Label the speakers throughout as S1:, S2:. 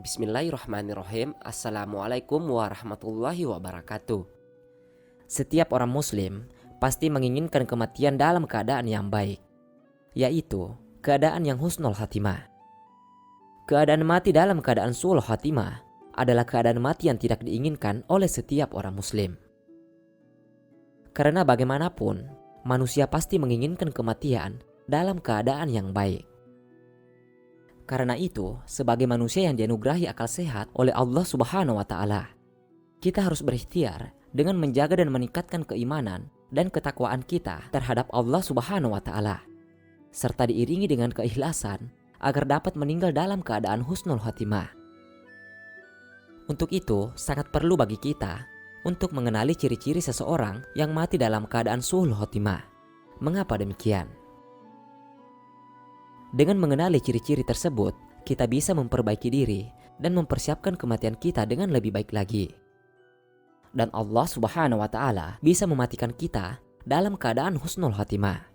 S1: Bismillahirrahmanirrahim. Assalamualaikum warahmatullahi wabarakatuh. Setiap orang muslim pasti menginginkan kematian dalam keadaan yang baik, yaitu keadaan yang husnul khatimah. Keadaan mati dalam keadaan su'ul khatimah adalah keadaan mati yang tidak diinginkan oleh setiap orang muslim. Karena bagaimanapun, manusia pasti menginginkan kematian dalam keadaan yang baik. Karena itu, sebagai manusia yang dianugerahi akal sehat oleh Allah Subhanahu wa Ta'ala, kita harus berikhtiar dengan menjaga dan meningkatkan keimanan dan ketakwaan kita terhadap Allah Subhanahu wa Ta'ala, serta diiringi dengan keikhlasan agar dapat meninggal dalam keadaan husnul khatimah. Untuk itu, sangat perlu bagi kita untuk mengenali ciri-ciri seseorang yang mati dalam keadaan su'ul khatimah. Mengapa demikian? Dengan mengenali ciri-ciri tersebut, kita bisa memperbaiki diri dan mempersiapkan kematian kita dengan lebih baik lagi. Dan Allah Subhanahu wa Ta'ala bisa mematikan kita dalam keadaan husnul khatimah.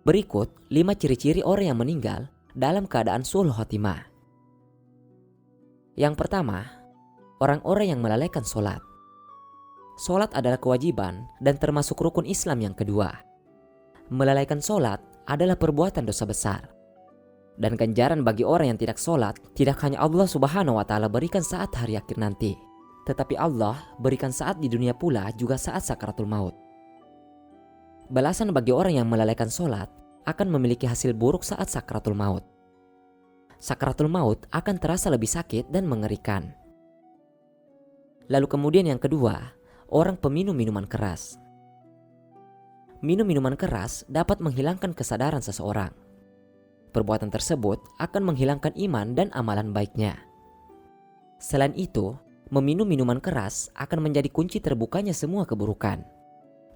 S1: Berikut 5 ciri-ciri orang yang meninggal dalam keadaan su'ul khatimah. Yang pertama, orang-orang yang melalaikan sholat. Sholat adalah kewajiban dan termasuk rukun Islam yang kedua. Melalaikan sholat adalah perbuatan dosa besar. Dan ganjaran bagi orang yang tidak sholat tidak hanya Allah Subhanahu wa Ta'ala berikan saat hari akhir nanti, tetapi Allah berikan saat di dunia pula, juga saat sakaratul maut. Balasan bagi orang yang melalaikan sholat akan memiliki hasil buruk saat sakaratul maut. Sakaratul maut akan terasa lebih sakit dan mengerikan. Lalu kemudian yang kedua, orang peminum minuman keras. Minum minuman keras dapat menghilangkan kesadaran seseorang. Perbuatan tersebut akan menghilangkan iman dan amalan baiknya. Selain itu, meminum minuman keras akan menjadi kunci terbukanya semua keburukan.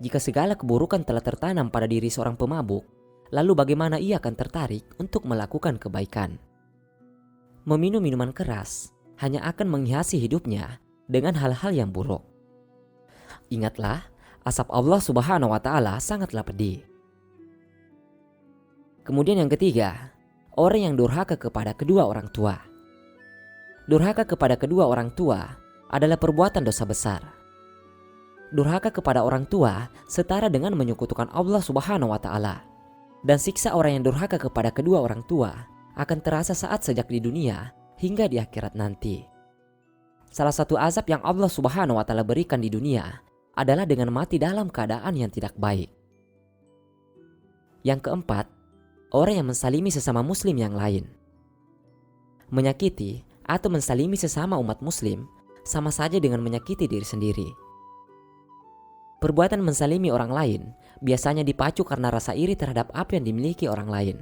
S1: Jika segala keburukan telah tertanam pada diri seorang pemabuk, lalu bagaimana ia akan tertarik untuk melakukan kebaikan? Meminum minuman keras hanya akan menghiasi hidupnya dengan hal-hal yang buruk. Ingatlah, azab Allah Subhanahu wa Ta'ala sangatlah pedih. Kemudian yang ketiga, orang yang durhaka kepada kedua orang tua. Durhaka kepada kedua orang tua adalah perbuatan dosa besar. Durhaka kepada orang tua setara dengan menyekutukan Allah Subhanahu wa Ta'ala. Dan siksa orang yang durhaka kepada kedua orang tua akan terasa saat sejak di dunia hingga di akhirat nanti. Salah satu azab yang Allah Subhanahu wa Ta'ala berikan di dunia adalah dengan mati dalam keadaan yang tidak baik. Yang keempat, orang yang mensalimi sesama muslim yang lain. Menyakiti atau mensalimi sesama umat muslim sama saja dengan menyakiti diri sendiri. Perbuatan mensalimi orang lain biasanya dipacu karena rasa iri terhadap apa yang dimiliki orang lain.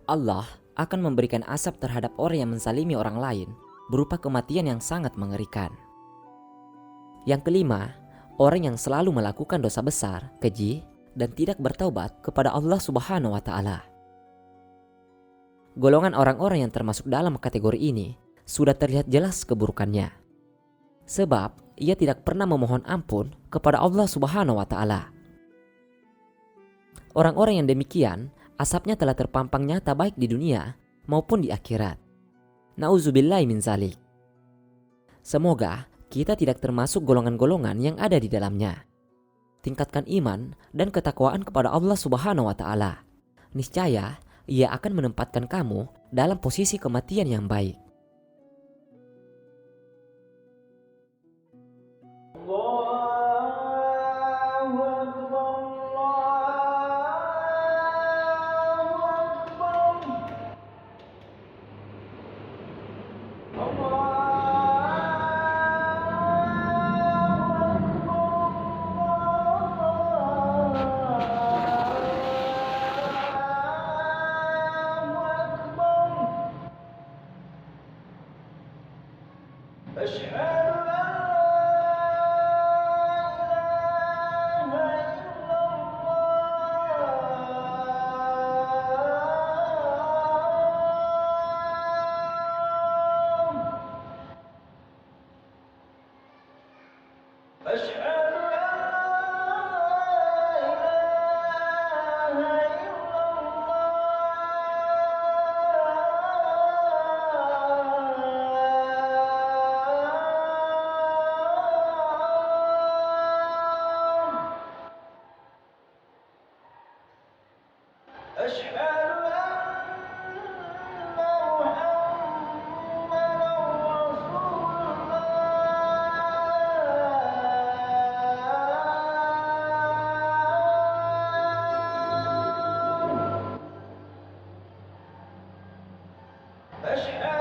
S1: Allah akan memberikan azab terhadap orang yang mensalimi orang lain berupa kematian yang sangat mengerikan. Yang kelima, orang yang selalu melakukan dosa besar, keji, dan tidak bertaubat kepada Allah Subhanahu wa Ta'ala. Golongan orang-orang yang termasuk dalam kategori ini sudah terlihat jelas keburukannya. Sebab ia tidak pernah memohon ampun kepada Allah Subhanahu wa Ta'ala. Orang-orang yang demikian, asapnya telah terpampang nyata baik di dunia maupun di akhirat. Nauzubillahi min zalik. Semoga kita tidak termasuk golongan-golongan yang ada di dalamnya. Tingkatkan iman dan ketakwaan kepada Allah Subhanahu wa Ta'ala. Niscaya ia akan menempatkan kamu dalam posisi kematian yang baik.
S2: أشهد